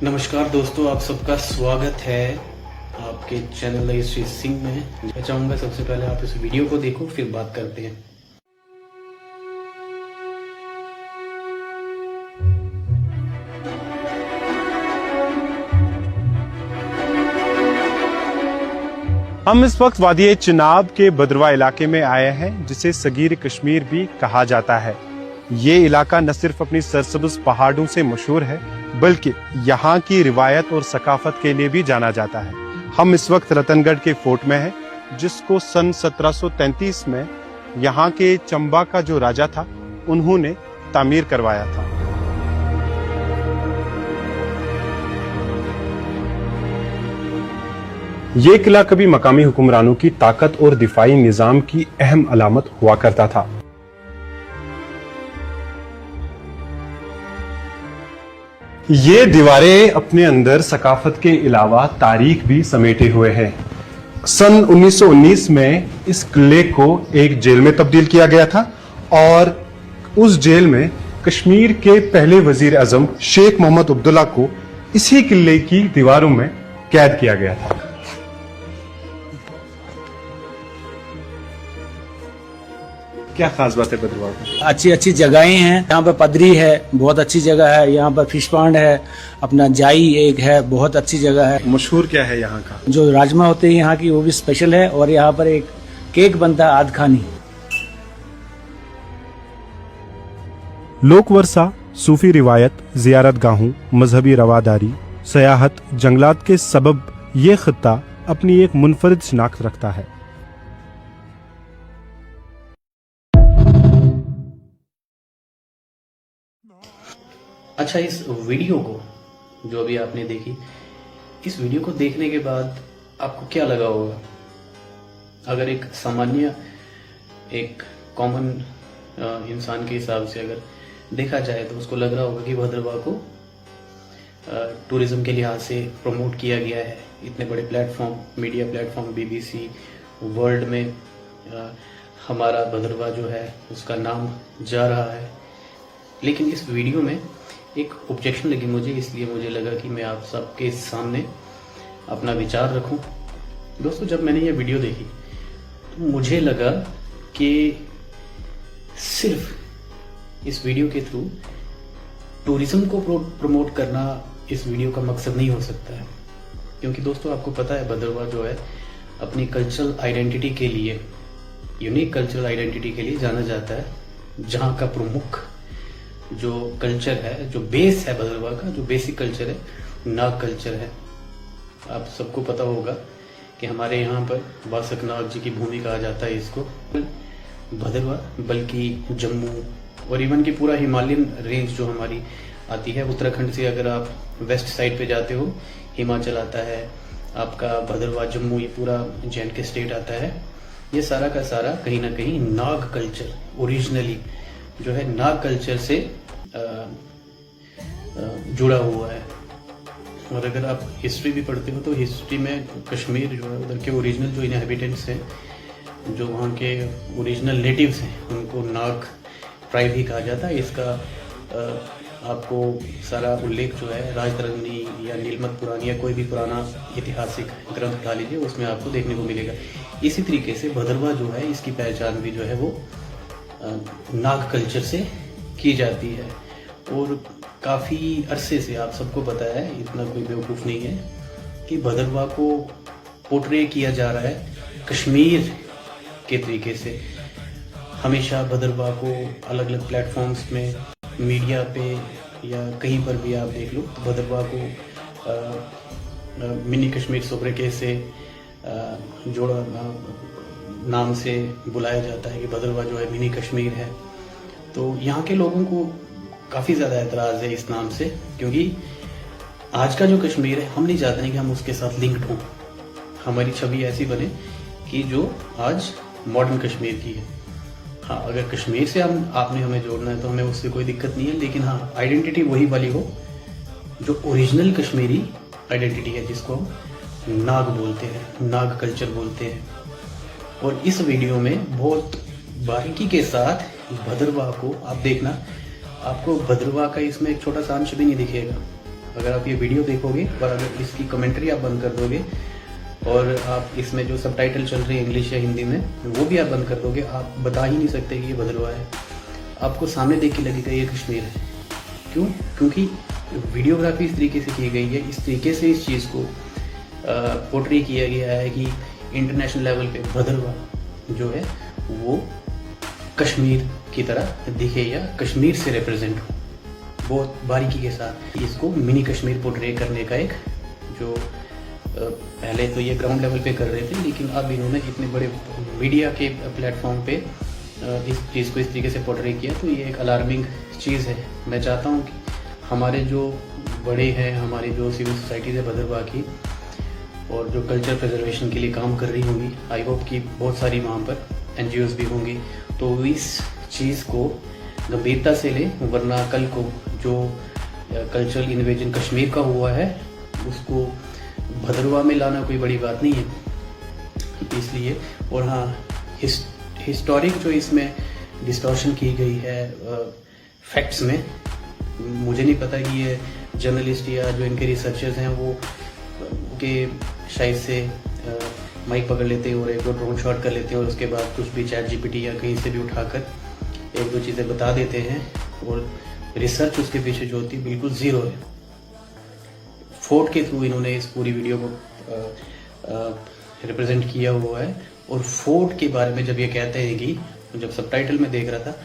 नमस्कार दोस्तों, आप सबका स्वागत है आपके चैनल हिस्ट्री सिंह में। मैं चाहूँगा सबसे पहले आप इस वीडियो को देखो, फिर बात करते हैं। हम इस वक्त वादी चिनाब के भद्रवाह इलाके में आए हैं, जिसे सगीर कश्मीर भी कहा जाता है। ये इलाका न सिर्फ अपनी सरसब्ज पहाड़ों से मशहूर है, बल्कि यहाँ की रिवायत और सकाफत के लिए भी जाना जाता है। हम इस वक्त रतनगढ़ के फोर्ट में हैं, जिसको सन 1733 में यहाँ के चंबा का जो राजा था, उन्होंने तामीर करवाया था। ये किला कभी मकामी हुक्मरानों की ताकत और दिफाई निजाम की अहम अलामत हुआ करता था। ये दीवारें अपने अंदर सकाफत के अलावा तारीख भी समेटे हुए हैं। सन 1919 में इस किले को एक जेल में तब्दील किया गया था और उस जेल में कश्मीर के पहले वजीर आजम शेख मोहम्मद अब्दुल्ला को इसी किले की दीवारों में कैद किया गया था। क्या खास बात है भद्रवाह में? अच्छी अच्छी जगहें हैं। यहाँ पर पदरी है, बहुत अच्छी जगह है। यहाँ पर फिश पांड है, अपना जाई एक है, बहुत अच्छी जगह है। मशहूर क्या है यहाँ का? जो राजमा होते हैं यहाँ की, वो भी स्पेशल है। और यहाँ पर एक केक बनता है, आदखानी। लोक वर्षा, सूफी रिवायत, जियारत गाहों, मजहबी रवादारी, सयाहत, जंगलात के सबब ये खित्ता अपनी एक मुनफरिद शिनाख्त रखता है। अच्छा, इस वीडियो को जो अभी आपने देखी, इस वीडियो को देखने के बाद आपको क्या लगा होगा? अगर एक सामान्य, एक कॉमन इंसान के हिसाब से अगर देखा जाए तो उसको लग रहा होगा कि भद्रवाह को टूरिज्म के लिहाज से प्रमोट किया गया है। इतने बड़े platform, media platform, BBC, world में हमारा भद्रवाह जो है उसका नाम जा रहा है। लेकिन इस वीडियो में एक ऑब्जेक्शन लगी मुझे, इसलिए मुझे लगा कि मैं आप सबके सामने अपना विचार रखूं। दोस्तों, जब मैंने ये वीडियो देखी तो मुझे लगा कि सिर्फ इस वीडियो के थ्रू टूरिज्म को प्रमोट करना इस वीडियो का मकसद नहीं हो सकता है। क्योंकि दोस्तों, आपको पता है भद्रवाह जो है अपनी कल्चरल आइडेंटिटी के लिए, यूनिक कल्चरल आइडेंटिटी के लिए जाना जाता है। जहाँ का प्रमुख जो कल्चर है, जो बेस है भद्रवाह का, जो बेसिक कल्चर है, नाग कल्चर है। आप सबको पता होगा कि हमारे यहाँ पर बासक नाग जी की भूमि कहा जाता है इसको। भद्रवाह बल्कि जम्मू और इवन की पूरा हिमालयन रेंज जो हमारी आती है, उत्तराखंड से अगर आप वेस्ट साइड पे जाते हो, हिमाचल आता है आपका, भद्रवाह, जम्मू, ये पूरा JNK स्टेट आता है। ये सारा का सारा कहीं ना कहीं नाग कल्चर, ओरिजिनली जो है नाग कल्चर से जुड़ा हुआ है। और अगर आप हिस्ट्री भी पढ़ते हो तो हिस्ट्री में कश्मीर जो है, उधर के ओरिजिनल जो इनहेबिटेंट्स हैं, जो वहाँ के ओरिजिनल नेटिव्स हैं, उनको नाग ट्राइब ही कहा जाता है। इसका आपको सारा उल्लेख जो है राजतरंगिणी या नीलमत पुरानी या कोई भी पुराना ऐतिहासिक ग्रंथ उठा लीजिए, उसमें आपको देखने को मिलेगा। इसी तरीके से भद्रवाह जो है, इसकी पहचान भी जो है वो नाग कल्चर से की जाती है। और काफ़ी अरसे से, आप सबको पता है, इतना कोई बेवकूफ़ नहीं है कि भद्रवाह को पोर्ट्रे किया जा रहा है कश्मीर के तरीके से। हमेशा भद्रवाह को अलग अलग प्लेटफॉर्म्स में, मीडिया पे या कहीं पर भी आप देख लो, तो भद्रवाह को मिनी कश्मीर सोब्रेके से जोड़ा नाम से बुलाया जाता है कि भद्रवाह जो है मिनी कश्मीर है। तो यहाँ के लोगों को काफ़ी ज़्यादा एतराज़ है इस नाम से, क्योंकि आज का जो कश्मीर है, हम नहीं चाहते हैं कि हम उसके साथ लिंक्ड हों। हमारी छवि ऐसी बने कि जो आज मॉडर्न कश्मीर की है। हाँ, अगर कश्मीर से आपने हमें जोड़ना है तो हमें उससे कोई दिक्कत नहीं है, लेकिन हाँ, आइडेंटिटी वही वाली हो जो ओरिजिनल कश्मीरी आइडेंटिटी है, जिसको हम नाग बोलते हैं, नाग कल्चर बोलते हैं। और इस वीडियो में बहुत बारीकी के साथ भद्रवाह को आप देखना, आपको भद्रवाह का इसमें एक छोटा सा अंश भी नहीं दिखेगा। अगर आप ये वीडियो देखोगे और अगर इसकी कमेंट्री आप बंद कर दोगे और आप इसमें जो सबटाइटल चल रही है इंग्लिश या हिंदी में वो भी आप बंद कर दोगे, आप बता ही नहीं सकते कि ये भद्रवाह है। आपको सामने देख के लगेगा ये कश्मीर है। क्यों? क्योंकि वीडियोग्राफी इस तरीके से की गई है, इस तरीके से इस चीज़ को पोर्ट्रे किया गया है कि इंटरनेशनल लेवल पे भद्रवाह जो है वो कश्मीर की तरह दिखे या कश्मीर से रिप्रेजेंट हो। बहुत बारीकी के साथ इसको मिनी कश्मीर पोर्ट्रे करने का एक जो पहले तो ये ग्राउंड लेवल पे कर रहे थे, लेकिन अब इन्होंने इतने बड़े मीडिया के प्लेटफॉर्म पे इस चीज़ को इस तरीके से पोर्ट्रे किया, तो ये एक अलार्मिंग चीज़ है। मैं चाहता हूँ कि हमारे जो बड़े हैं, हमारी जो सिविल सोसाइटीज़ है भद्रवाह की और जो कल्चर प्रिजर्वेशन के लिए काम कर रही होंगी, आई होप कि बहुत सारी वहाँ पर NGOs भी होंगी, तो इस चीज़ को गंभीरता से लें, वरना कल को जो कल्चरल इन्वेजन कश्मीर का हुआ है उसको भद्रवाह में लाना कोई बड़ी बात नहीं है। इसलिए और हाँ, हिस्टोरिक जो इसमें डिस्टॉर्शन की गई है फैक्ट्स में, मुझे नहीं पता कि ये जर्नलिस्ट या जो इनके रिसर्चर्स हैं वो के शायद से माइक पकड़ लेते हैं और एक दो ड्रोन शॉट कर लेते हैं और उसके बाद कुछ भी ChatGPT या कहीं से भी उठाकर एक दो चीज़ें बता देते हैं और रिसर्च उसके पीछे जो होती है बिल्कुल ज़ीरो है। फोर्ट के थ्रू इन्होंने इस पूरी वीडियो को रिप्रेजेंट किया हुआ है और फोर्ट के बारे में जब ये कहते हैं कि जब सबटाइटल में देख रहा था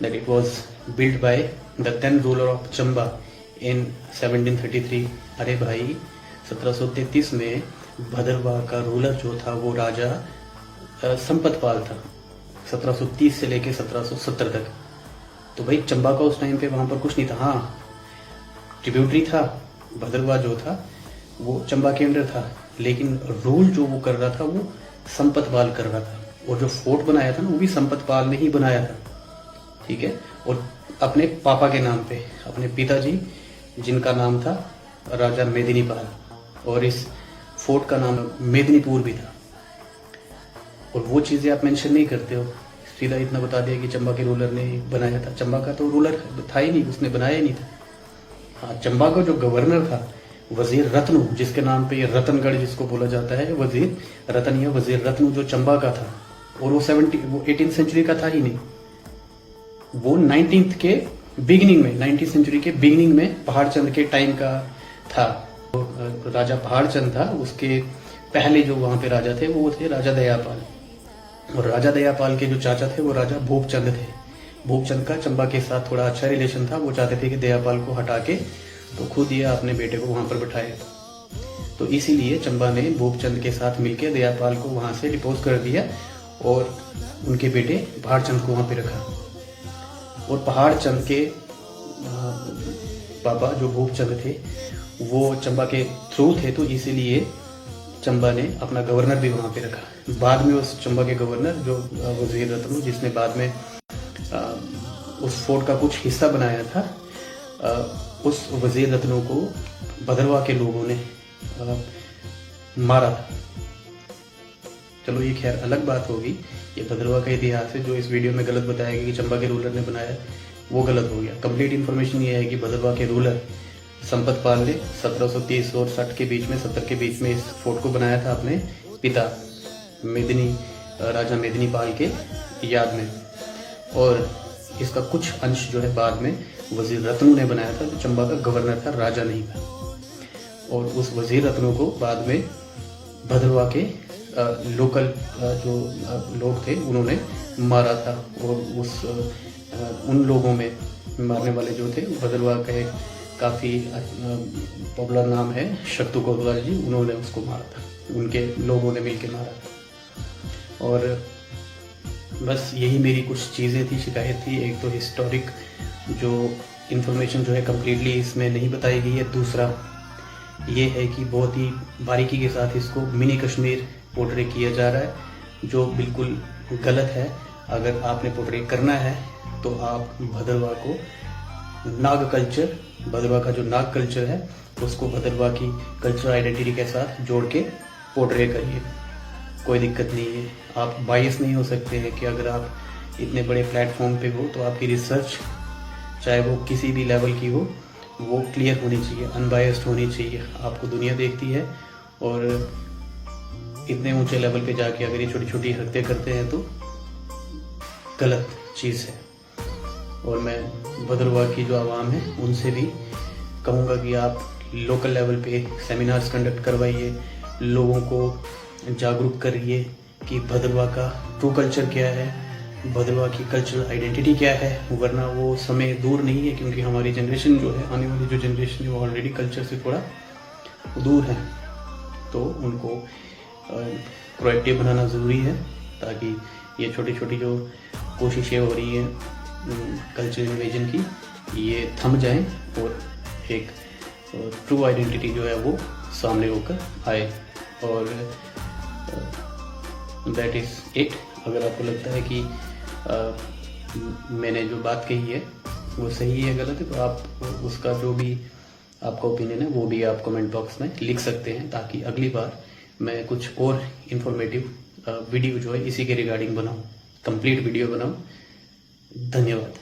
that it was build by the 10th ruler of Chamba in 1733। अरे भाई, 1733 में भद्रवाह का रूलर जो था वो राजा संपतपाल था, 1730 से लेके 1770 तक। तो भाई चंबा का उस टाइम पे वहाँ पर कुछ नहीं था। हाँ, ट्रिब्यूटरी था, भद्रवाह जो था वो चंबा के अंडर था, लेकिन रूल जो वो कर रहा था वो संपतपाल कर रहा था। और जो फोर्ट बनाया था ना वो भी संपतपाल ने ही बनाया था, ठीक है। और अपने पापा के नाम पे, अपने पिताजी जिनका नाम था राजा मेदिनीपाल, और इस फोर्ट का नाम मेदिनीपुर भी था। और वो चीज़ें आप मेंशन नहीं करते हो, सीधा इतना बता दिया कि चंबा के रूलर ने बनाया था। चंबा का तो रूलर था ही नहीं, उसने बनाया ही नहीं था। हाँ, चंबा का जो गवर्नर था वजीर रत्नु, जिसके नाम पे ये रतनगढ़ जिसको बोला जाता है, वजीर रतन या वजीर रत्नु जो चंबा का था, और वो 18th सेंचुरी का था ही नहीं, वो 19th के बिगिनिंग में, 19th सेंचुरी के बिगिनिंग में पहाड़ चंद के टाइम का था। तो राजा पहाड़ चंद था, उसके पहले जो वहां पे राजा थे वो थे राजा दयापाल, और राजा दयापाल के जो चाचा थे वो राजा भूपचंद थे। भूपचंद का चंबा के साथ थोड़ा अच्छा रिलेशन था, वो चाहते थे कि दयापाल को हटा के तो खुद ये अपने बेटे को वहां पर बिठाए। तो इसीलिए चंबा ने भूपचंद के साथ मिलकर दयापाल को वहां से डिपोज कर दिया और उनके बेटे पहाड़ चंद को वहां पे रखा। और पहाड़ चंद के पापा जो भूपचंद थे वो चंबा के थ्रू थे, तो इसीलिए चंबा ने अपना गवर्नर भी वहां पे रखा। बाद में उस चंबा के गवर्नर जो वजीर रत्नु, जिसने बाद में उस फोर्ट का कुछ हिस्सा बनाया था, उस वजीर रत्नु को भद्रवाह के लोगों ने मारा था। चलो ये खैर अलग बात होगी, ये भद्रवाह का इतिहास है। जो इस वीडियो में गलत बताया गया कि चंबा के रूलर ने बनाया, वो गलत हो गया। कंप्लीट इन्फॉर्मेशन ये है कि भद्रवाह के रूलर संपतपाल ने 1730 और 60 के बीच में, 70 के बीच में इस फोर्ट को बनाया था अपने पिता राजा मेदिनीपाल के याद में। और इसका कुछ अंश जो है बाद में वजीर रत्नु ने बनाया था, जो चंबा का गवर्नर था, राजा नहीं था। और उस वजीर रत्नु को बाद में भद्रवाह के लोकल जो लोग थे उन्होंने मारा था। और उन लोगों में मारने वाले जो थे, भद्रवाह का एक काफ़ी पॉपुलर नाम है शक्तु कोतवाल जी, उन्होंने उसको मारा था, उनके लोगों ने मिलकर मारा था। और बस यही मेरी कुछ चीज़ें थी, शिकायत थी। एक तो हिस्टोरिक जो इन्फॉर्मेशन जो है कम्प्लीटली इसमें नहीं बताई गई है। दूसरा ये है कि बहुत ही बारीकी के साथ इसको मिनी कश्मीर पोर्ट्रे किया जा रहा है, जो बिल्कुल गलत है। अगर आपने पोर्ट्रे करना है तो आप भद्रवाह को नाग कल्चर, भद्रवाह का जो नाग कल्चर है उसको भद्रवाह की कल्चरल आइडेंटिटी के साथ जोड़ के पोर्ट्रे करिए, कोई दिक्कत नहीं है। आप बायस नहीं हो सकते हैं कि अगर आप इतने बड़े प्लेटफॉर्म पे हो तो आपकी रिसर्च चाहे वो किसी भी लेवल की हो वो क्लियर होनी चाहिए, अनबायस्ड होनी चाहिए। आपको दुनिया देखती है और इतने ऊंचे लेवल पे जाके अगर ये छोटी छोटी हरकतें करते हैं तो गलत चीज़ है। और मैं भद्रवाह की जो आवाम है उनसे भी कहूँगा कि आप लोकल लेवल पे सेमिनार्स कंडक्ट करवाइए, लोगों को जागरूक करिए कि भद्रवाह का ट्रू कल्चर क्या है, भद्रवाह की कल्चरल आइडेंटिटी क्या है। वरना वो समय दूर नहीं है, क्योंकि हमारी जनरेशन जो है, आने वाली जो जनरेशन है वो ऑलरेडी कल्चर से थोड़ा दूर है। तो उनको प्रोएक्टिव बनाना ज़रूरी है, ताकि ये छोटी छोटी जो कोशिशें हो रही हैं कल्चर इन्वेजन की, ये थम जाएं और एक ट्रू आइडेंटिटी जो है वो सामने होकर आए। और दैट इज़ इट। अगर आपको लगता है कि मैंने जो बात कही है वो सही है गलत है, तो आप उसका जो भी आपका ओपिनियन है वो भी आप कमेंट बॉक्स में लिख सकते हैं, ताकि अगली बार मैं कुछ और इन्फॉर्मेटिव वीडियो जो है इसी के रिगार्डिंग बनाऊं, कंप्लीट वीडियो बनाऊं। धन्यवाद।